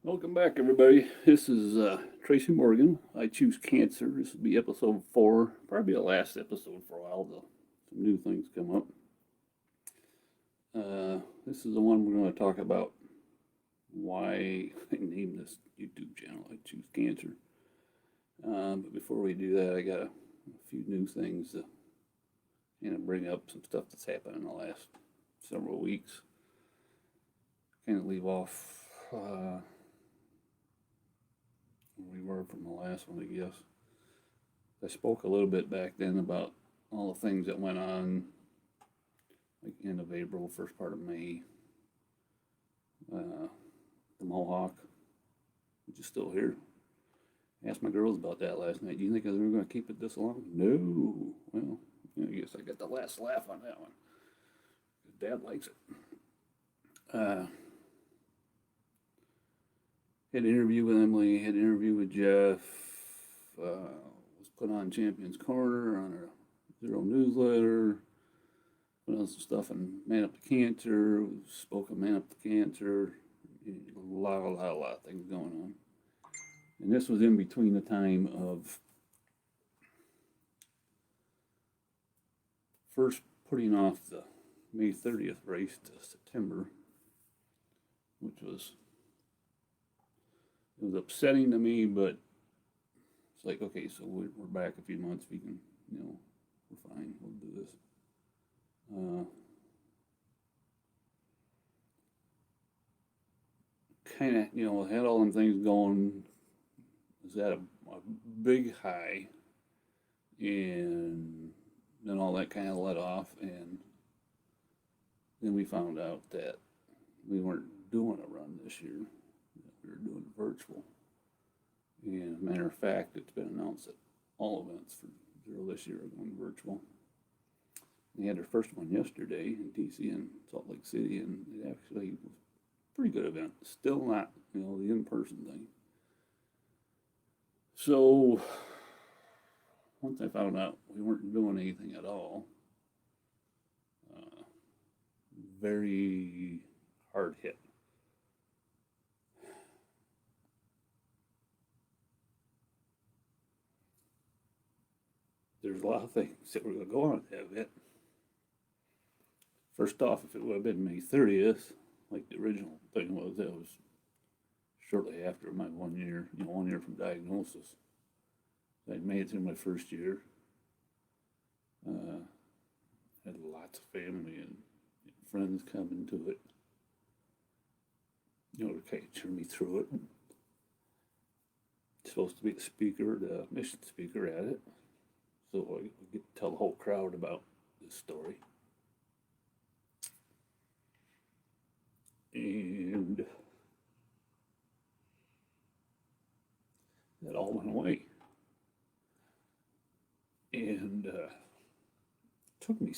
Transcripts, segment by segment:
Welcome back, everybody. This is Tracy Morgan. I choose cancer. This will be episode 4, probably the last episode for a while, though. Some new things come up. This is the one we're going to talk about why I named this YouTube channel I Choose Cancer. But before we do that, I got a few new things to bring up, some stuff that's happened in the last several weeks. Kind of leave off where we were from the last one, I guess. I spoke a little bit back then about all the things that went on, like end of April, first part of May. The Mohawk, which is still here. I asked my girls about that last night. Do you think they were going to keep it this long? No. Well, I guess I got the last laugh on that one. Dad likes it. Had an interview with Emily, had an interview with Jeff, was put on Champions Corner on our Zero newsletter, put on some stuff on Man Up to Cancer, spoke on Man Up to Cancer, a lot of things going on. And this was in between the time of first putting off the May 30th race to September, which was, it was upsetting to me, but it's like, okay, so we're back a few months. We can, we're fine. We'll do this. Kind of, had all them things going. Was at a big high, and then all that kind of let off, and then we found out that we weren't doing a run this year. We were doing virtual. And as a matter of fact, it's been announced that all events for Zero this year are going virtual. They had their first one yesterday in DC and Salt Lake City, and it actually was a pretty good event. Still not, the in-person thing. So once I found out we weren't doing anything at all, very hard hit. There's a lot of things that were going to go on at that event. First off, if it would have been May 30th, like the original thing was, that was shortly after my 1 year, 1 year from diagnosis. I made it through my first year. Had lots of family and friends coming to it, to kind of cheer me through it. Supposed to be the speaker, the mission speaker at it, so I get to tell the whole crowd about this story. And that all went away. And took me,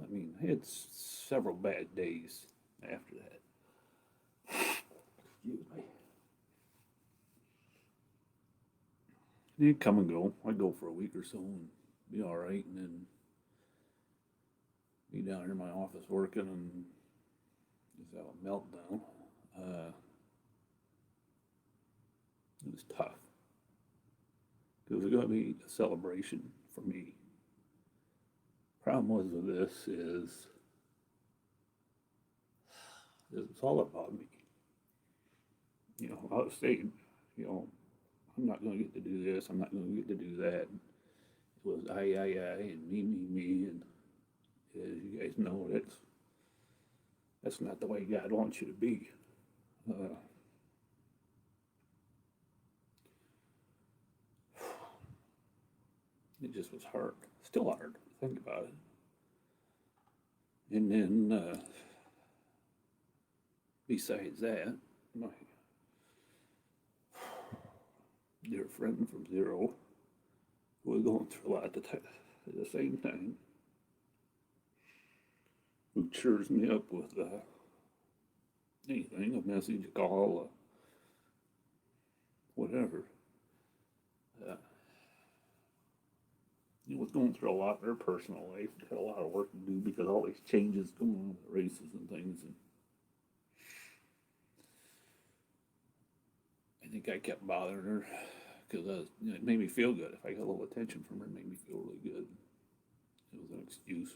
I had several bad days after that. Excuse me. It'd come and go. I'd go for a week or so and be all right, and then be down here in my office working and just have a meltdown. It was tough. It was going to be a celebration for me. Problem was with this is it's all about me. I was saying, I'm not going to get to do this. I'm not going to get to do that. It was I, and me, and as you guys know, that's not the way God wants you to be. It just was hard. Still hard to think about it. And then, besides that, my dear friend from Zero, who was going through a lot at the same time, who cheers me up with anything, a message, a call, whatever. Was going through a lot in her personal life. Had a lot of work to do because all these changes going on with the races and things. And think I kept bothering her because it made me feel good. If I got a little attention from her, it made me feel really good. It was an excuse.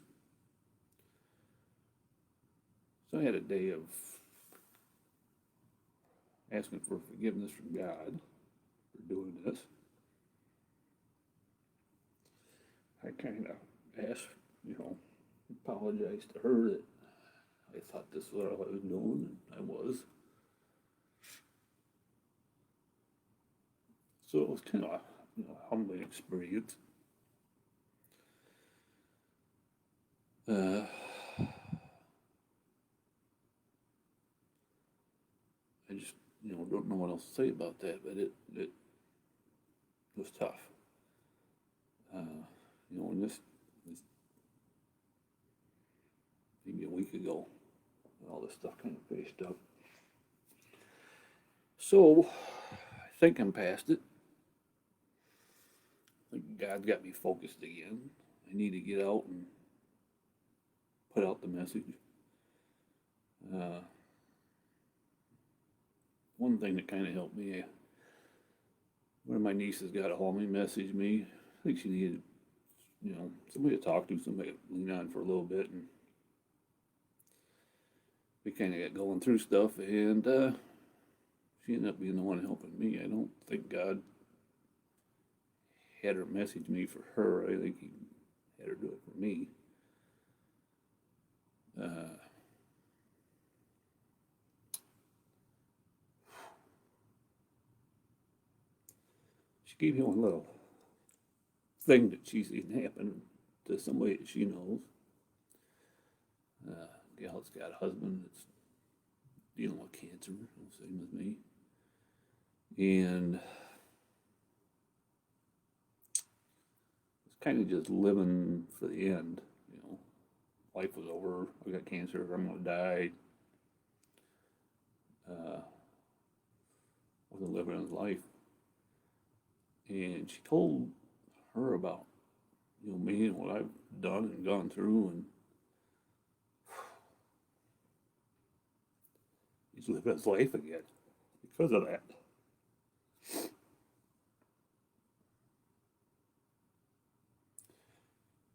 So I had a day of asking for forgiveness from God for doing this. I kind of asked, apologized to her that I thought this was what I was doing, and I was. So it was kind of a humbling experience. I just don't know what else to say about that, but it was tough. When this maybe a week ago, all this stuff kind of faced up. So I think I'm past it. I think God got me focused again. I need to get out and put out the message. One thing that kind of helped me, one of my nieces got a hold of me, messaged me. I think she needed, somebody to talk to, somebody to lean on for a little bit, and we kind of got going through stuff, and she ended up being the one helping me. I don't think God had her message me for her. I think he had her do it for me. She gave me one little thing that she's seen happen to somebody that she knows. Gal's got a husband that's dealing with cancer, same as me. And it's kind of just living for the end, Life was over, I got cancer, I'm going to die. Wasn't living his life. And she told her about, me and what I've done and gone through, and he's living his life again because of that.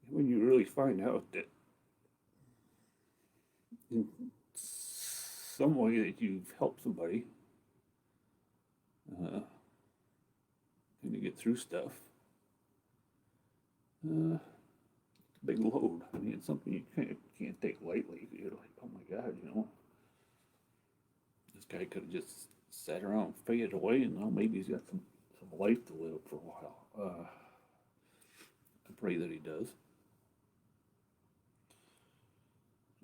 When you really find out that in some way that you've helped somebody and to get through stuff, it's a big load. I mean, it's something you can't take lightly. You're like, oh my God, this guy could have just sat around and faded away, and now maybe he's got some life to live for a while. I pray that he does.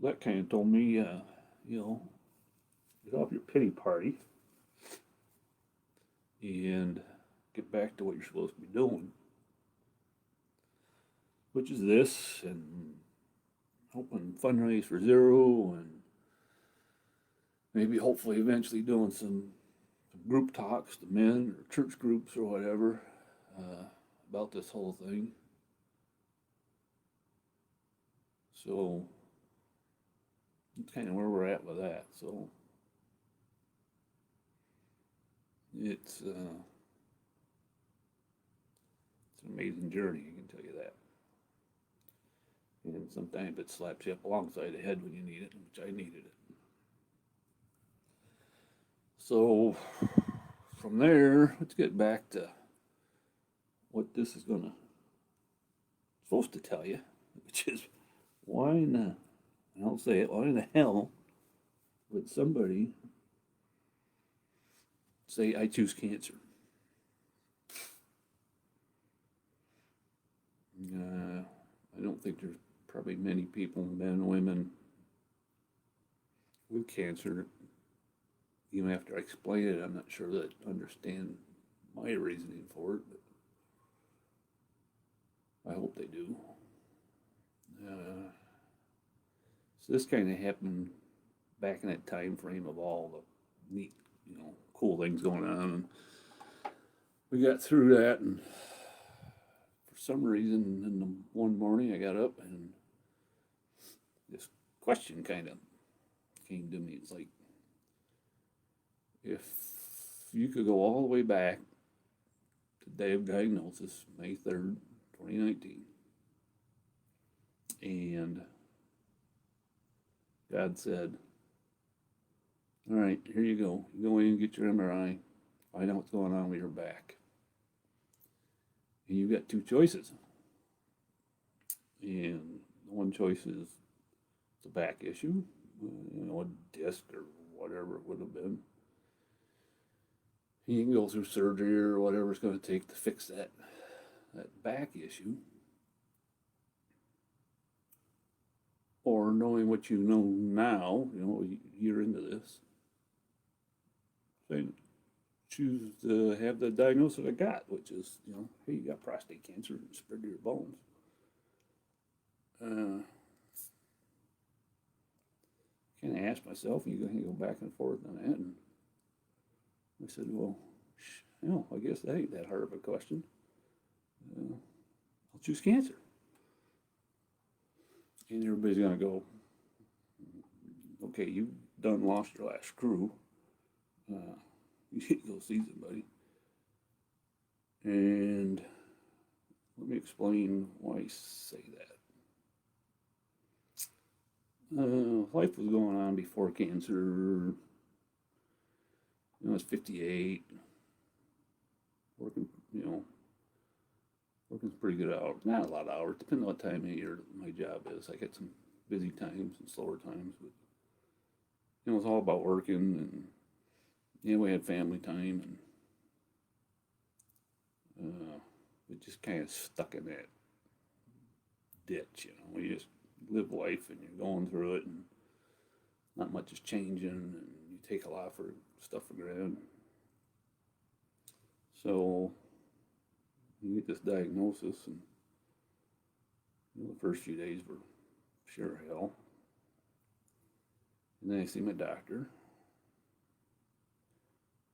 That kind of told me, get off your pity party and get back to what you're supposed to be doing, which is this, and helping fundraise for Zero, and maybe hopefully eventually doing some group talks to men or church groups or whatever about this whole thing. So that's kind of where we're at with that. So it's an amazing journey, I can tell you that. And sometimes it slaps you up alongside the head when you need it, which I needed it. So from there, let's get back to what this is supposed to tell you, which is why in the, and I'll say it, why in the hell would somebody say, I choose cancer? I don't think there's probably many people, men, women, with cancer. Even after I explain it, I'm not sure that I understand my reasoning for it, but I hope they do. So this kind of happened back in that time frame of all the neat, cool things going on, and we got through that, and for some reason, in the one morning, I got up and this question kind of came to me. It's like, if you could go all the way back to the day of diagnosis, May 3rd, 2019, and God said, all right, here you go. You go in and get your MRI, find out what's going on with your back. And you've got two choices. And one choice is it's a back issue, a disc or whatever it would have been. You can go through surgery or whatever it's going to take to fix that back issue. Or knowing what you know now, you're into this, saying choose to have the diagnosis I got, which is, hey, you got prostate cancer and spread to your bones. Kind of asked myself, you can go back and forth on that, and I said, well, I guess that ain't that hard of a question. I'll choose cancer. And everybody's going to go, okay, you've done lost your last screw. You need to go see somebody. And let me explain why I say that. Life was going on before cancer. I was 58, working pretty good hours. Not a lot of hours, depending on what time of year my job is. I get some busy times and slower times, but it was all about working, and we had family time, and we just kind of stuck in that ditch. We just live life, and you're going through it, and not much is changing, and you take a lot for stuff for granted. So you get this diagnosis, and the first few days were sure hell. And then I see my doctor,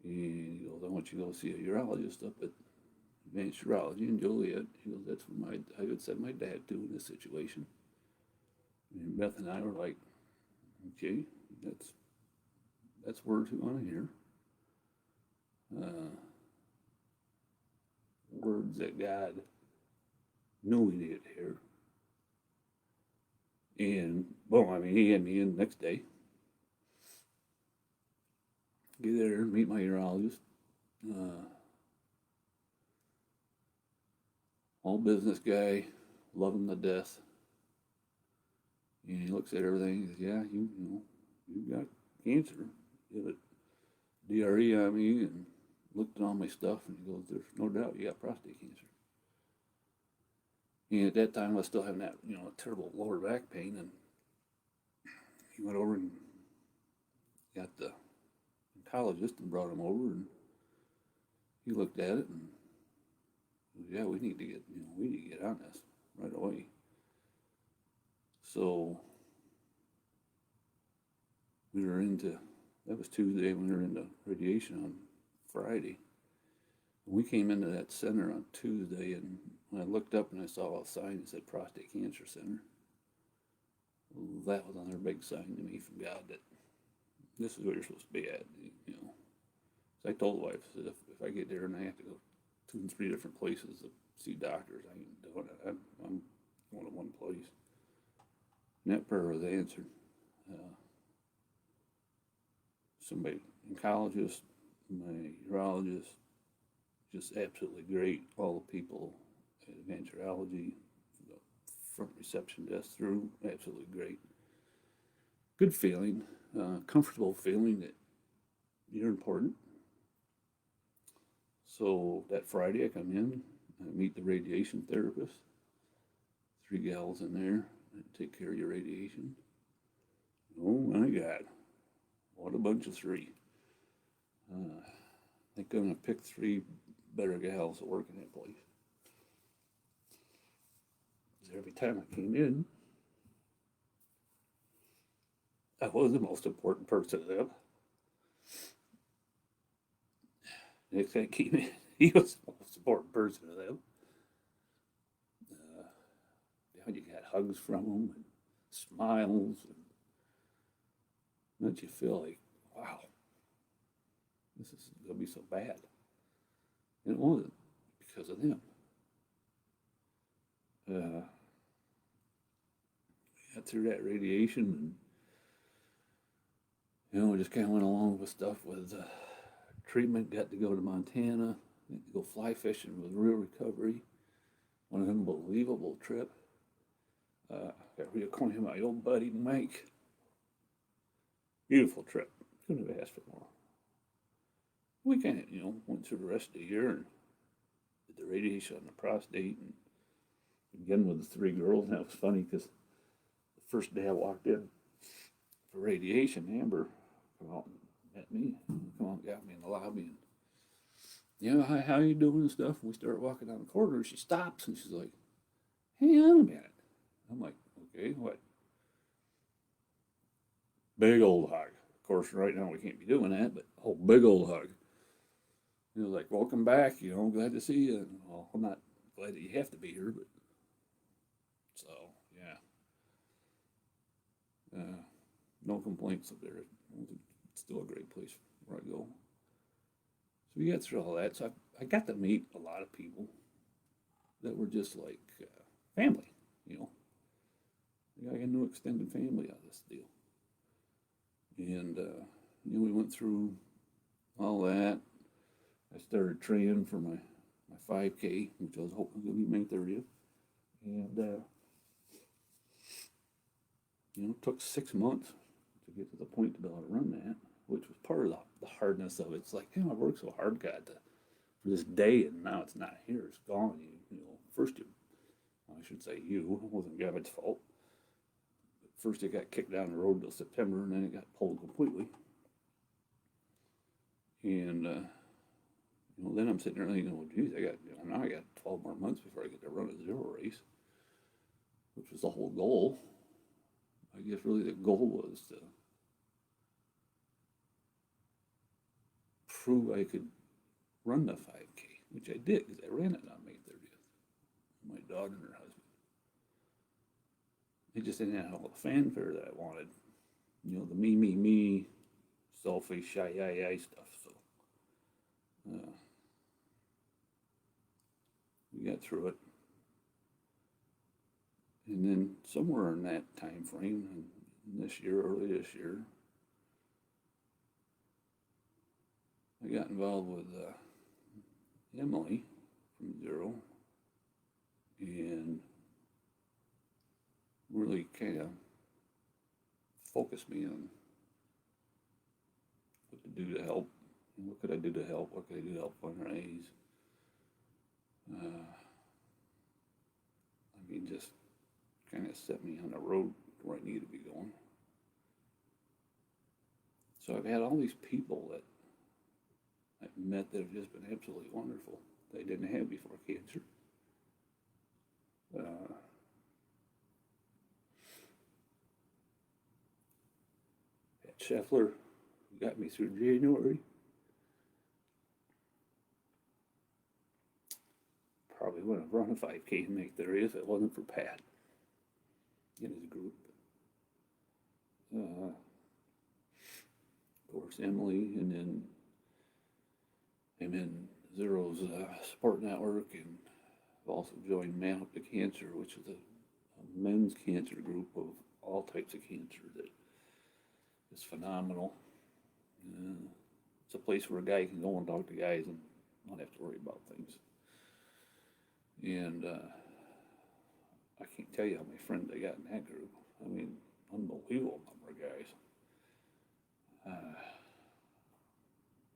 and he goes, I want you to go see a urologist up at Advanced Urology in Joliet. He goes, that's where I would send my dad to in this situation. And Beth and I were like, okay, that's words we want to hear. Words that God knew we needed to hear. And, he had me in the next day. Get there, meet my urologist. All business guy, love him to death. And he looks at everything. He says, yeah, you've got cancer. Did a DRE on me and looked at all my stuff, and he goes, there's no doubt you got prostate cancer. And at that time, I was still having that, terrible lower back pain, and he went over and got the oncologist and brought him over, and he looked at it and said, yeah, we need to get on this right away. So that was Tuesday, we were into radiation on Friday. We came into that center on Tuesday, and when I looked up and I saw a sign that said Prostate Cancer Center, that was another big sign to me from God that this is where you're supposed to be at. So I told the wife, I said, if I get there and I have to go 2 and 3 different places to see doctors, I ain't doing it. I'm going to one place. And that prayer was answered. Somebody, oncologist, my urologist, just absolutely great. All the people at Advanced Urology, from reception desk through, absolutely great. Good feeling, comfortable feeling that you're important. So that Friday I come in, I meet the radiation therapist. 3 gals in there that take care of your radiation. Oh my God, what a bunch of 3. I think I'm going to pick 3 better gals to work in that place. Every time I came in, I was the most important person to them. Next time I came in, he was the most important person to them. You got hugs from them and smiles, and you feel like, wow, This is gonna be so bad. And it wasn't because of them. Got through that radiation, and we just kind of went along with stuff with treatment. Got to go to Montana, got to go fly fishing with Real Recovery. One unbelievable trip. Got reacquainted with my old buddy Mike. Beautiful trip. Couldn't have asked for more. We kind of, went through the rest of the year and did the radiation on the prostate, and again with the three girls. And that was funny because the first day I walked in for radiation, Amber come out and met me, come out and got me in the lobby, and hi, how you doing and stuff. And we start walking down the corridor, and she stops and she's like, "Hang on a minute." I'm like, "Okay, what?" Big old hug. Of course, right now we can't be doing that, but a whole big old hug. He was like, "Welcome back, glad to see you." And, well, I'm not glad that you have to be here, but so yeah. No complaints up there. It's still a great place where I go. So we got through all that. So I got to meet a lot of people that were just like family, I got a new extended family out of this deal. And, we went through all that. I started training for my 5K, which I was hoping was going to be May 30th. And, it took 6 months to get to the point to be able to run that, which was part of the hardness of it. It's like, I worked so hard, God, for this day, and now it's not here. It's gone. First I should say it wasn't Gavin's fault. But first it got kicked down the road till September, and then it got pulled completely. And, then I'm sitting there thinking, well, geez, now I got 12 more months before I get to run a zero race, which was the whole goal. I guess really the goal was to prove I could run the 5K, which I did because I ran it on May 30th. My daughter and her husband. They just didn't have all the fanfare that I wanted. The me, selfish, shy, stuff. So we got through it. And then somewhere in that time frame, early this year, I got involved with Emily from Zero, and really kind of focused me on what to do to help. What could I do to help? What could I do to help fundraise? Just kind of set me on the road where I need to be going. So I've had all these people that I've met that have just been absolutely wonderful that I didn't have before cancer. Pat Scheffler, who got me through January. Probably wouldn't have run a 5K in May 30th if it wasn't for Pat in his group. Of course, Emily, and then I'm in Zero's support network, and I've also joined Man Up to Cancer, which is a men's cancer group of all types of cancer that is phenomenal. It's a place where a guy can go and talk to guys and not have to worry about things. And I can't tell you how many friends I got in that group. Unbelievable number of guys.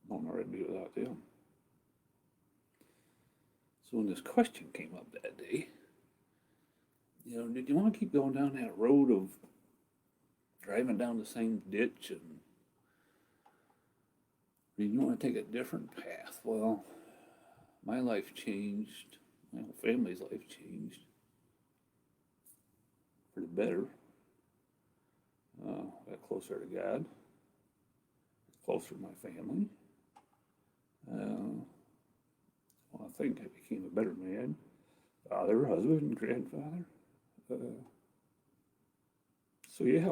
Don't know where I'd be without them. So when this question came up that day, did you want to keep going down that road of driving down the same ditch, and did you want to take a different path? Well, my life changed. My whole family's life changed for the better. Got closer to God, closer to my family. I think I became a better man, father, husband, and grandfather. So yeah,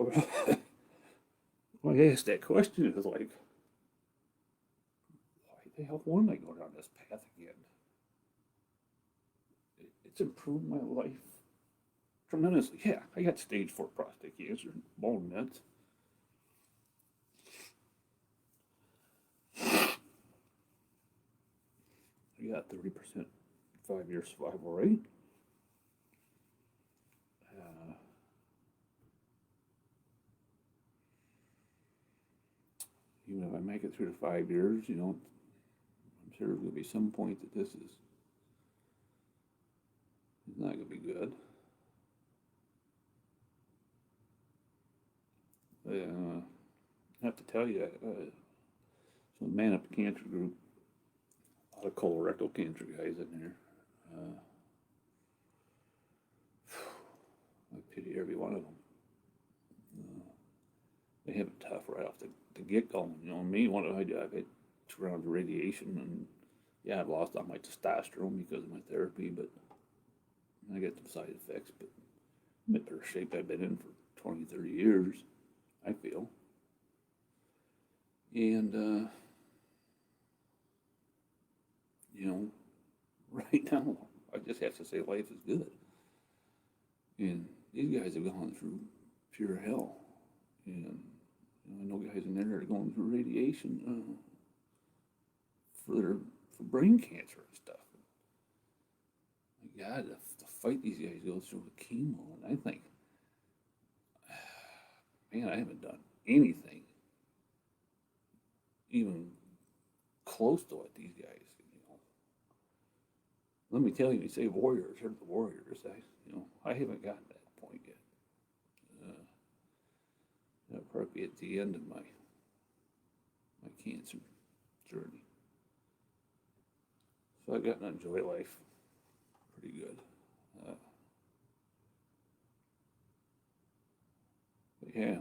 when I asked that question, it was like, the hell want I go down this path again? It's improved my life tremendously. Yeah, I got stage 4 prostate cancer, bone mets. I got 30% 5-year survival rate. Even if I make it through the 5 years, I'm sure there's going to be some point that this is not going to be good. I have to tell you, so Man Up Cancer Group, a lot of colorectal cancer guys in there. I pity every one of them. They have it tough right off the get go. Me, what did I do? I've had 2 rounds of radiation, and yeah, I've lost all my testosterone because of my therapy, but I get some side effects. But I'm in better shape I've been in for 20, 30 years, I feel. And, right now, I just have to say life is good. And these guys have gone through pure hell. And I know guys in there that are going through radiation for brain cancer and stuff. My God, the fight these guys go through with chemo, and I think, man, I haven't done anything even close to what these guys. Let me tell you say warriors, they're the warriors. I haven't gotten to that point yet. That'll probably be at the end of my cancer journey. So I've gotten to enjoy life pretty good. But yeah,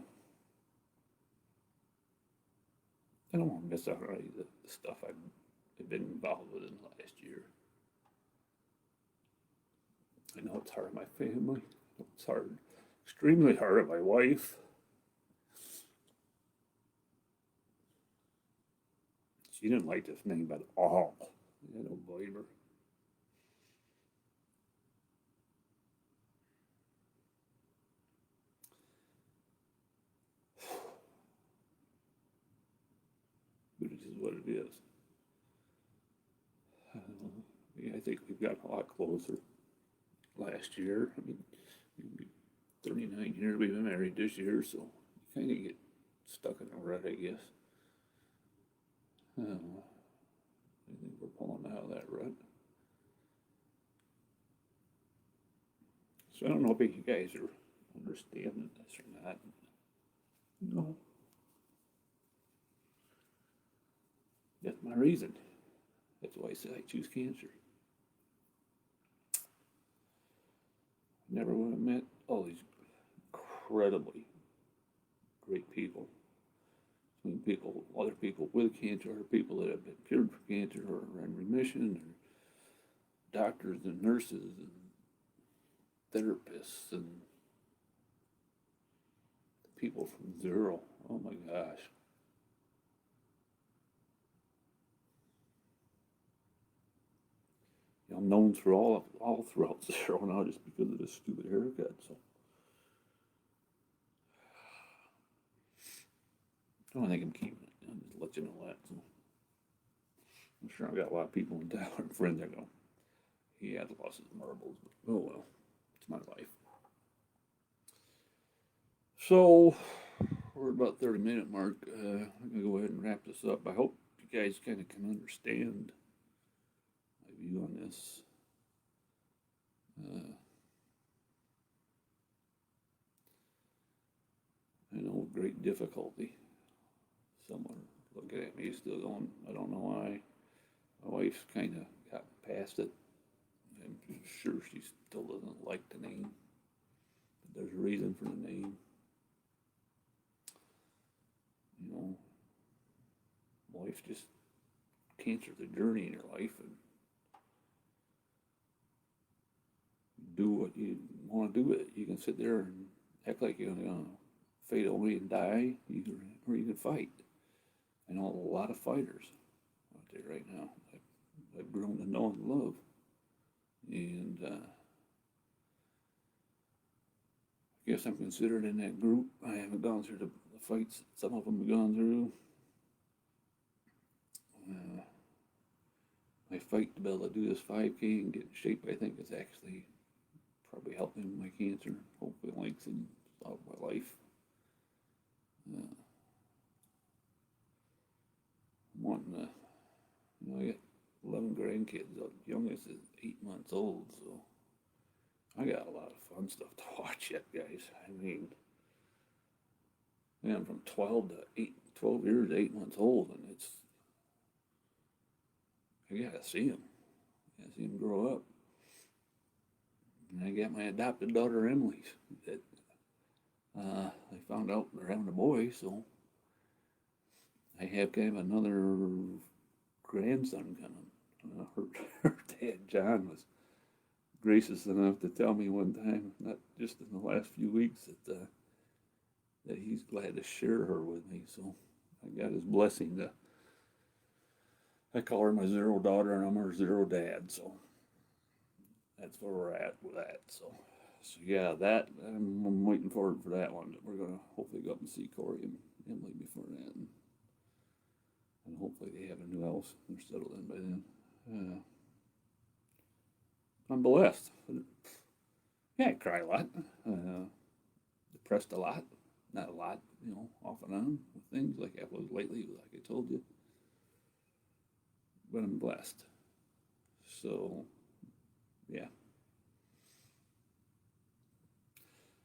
I don't want to miss out on any of the stuff I've been involved with in the last year. I know it's hard on my family. It's hard, extremely hard on my wife. She didn't like this name at all. I don't blame her. But it is what it is. I think we've gotten a lot closer. Last year, 39 years we've been married this year, so you kind of get stuck in a rut, I guess. I think we're pulling out of that rut. So I don't know if you guys are understanding this or not. No. That's my reason. That's why I said I choose cancer. Never would have met all these incredibly great people. Other people with cancer, or people that have been cured for cancer, or are in remission, or doctors and nurses and therapists and people from zero. Oh my gosh. I'm known through all throughout zero now just because of this stupid haircut. So I don't think I'm keeping it. I'll just let you know that. So I'm sure I've got a lot of people in town and friends that go, he had lost his marbles, but oh well, it's my life. So we're about 30-minute mark. I'm gonna go ahead and wrap this up. I hope you guys kind of can understand my view on this. I know great difficulty. Someone looking at me still going, I don't know why. My wife's kind of gotten past it. I'm sure she still doesn't like the name. But there's a reason for the name. Life just cancer's a journey in your life, and do what you want to do with it. You can sit there and act like you're going to fade away and die, or you can fight. I know a lot of fighters. there right now. I've grown to know and love. And I guess I'm considered in that group. I haven't gone through the fights some of them have gone through. My fight to be able to do this 5K and get in shape, I think, is actually probably helping my cancer, hopefully lengthen out my life. I'm wanting to, I got 11 grandkids. The youngest is 8 months old, so I got a lot of fun stuff to watch yet, guys. I mean, I'm from 12 years, 8 months old, and I gotta see them. I gotta see them grow up. And I got my adopted daughter Emily's that I found out they're having a boy, so I have kind of another grandson coming. Her dad John was gracious enough to tell me one time, not just in the last few weeks, that he's glad to share her with me. So I got his blessing to. I call her my zero daughter, and I'm her zero dad. So that's where we're at with that. So yeah, that I'm waiting forward for that one. We're gonna hopefully go up and see Corey and Emily before that, and hopefully they have a new house. They're settled in by then. I'm blessed. Yeah, I cry a lot, depressed a lot, not a lot, off and on with things like I was lately, like I told you. But I'm blessed. So, yeah.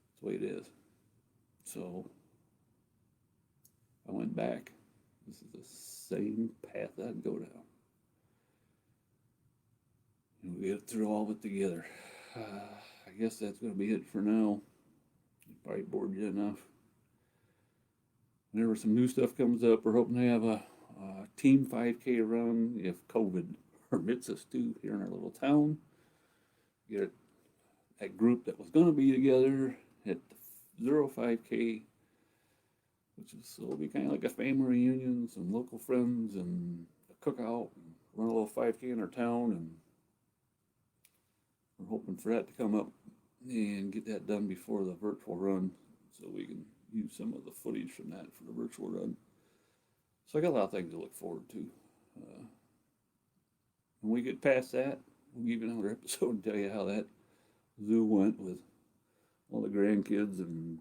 That's the way it is. So, I went back. This is the same path I'd go down. And we get through all of it together. I guess that's going to be it for now. Probably bored you enough. Whenever some new stuff comes up, we're hoping to have a team 5K run if COVID permits us to here in our little town. Get that group that was going to be together at the 05K, which will be kind of like a family reunion, some local friends, and a cookout, and run a little 5K in our town, and we're hoping for that to come up and get that done before the virtual run so we can use some of the footage from that for the virtual run. So I got a lot of things to look forward to. When we get past that, we'll give you another episode and tell you how that zoo went with all the grandkids and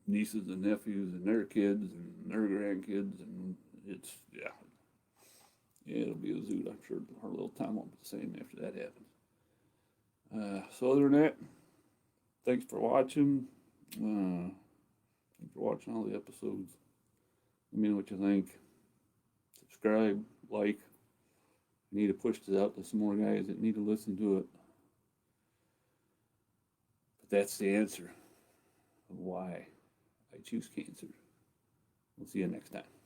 nieces and nephews and their kids and their grandkids, and it'll be a zoo. I'm sure our little town won't be the same after that happens. So other than that, thanks for watching. Thanks for watching all the episodes. Let me know what you think. Subscribe, like. I need to push this out to some more guys that need to listen to it. But that's the answer of why I choose cancer. We'll see you next time.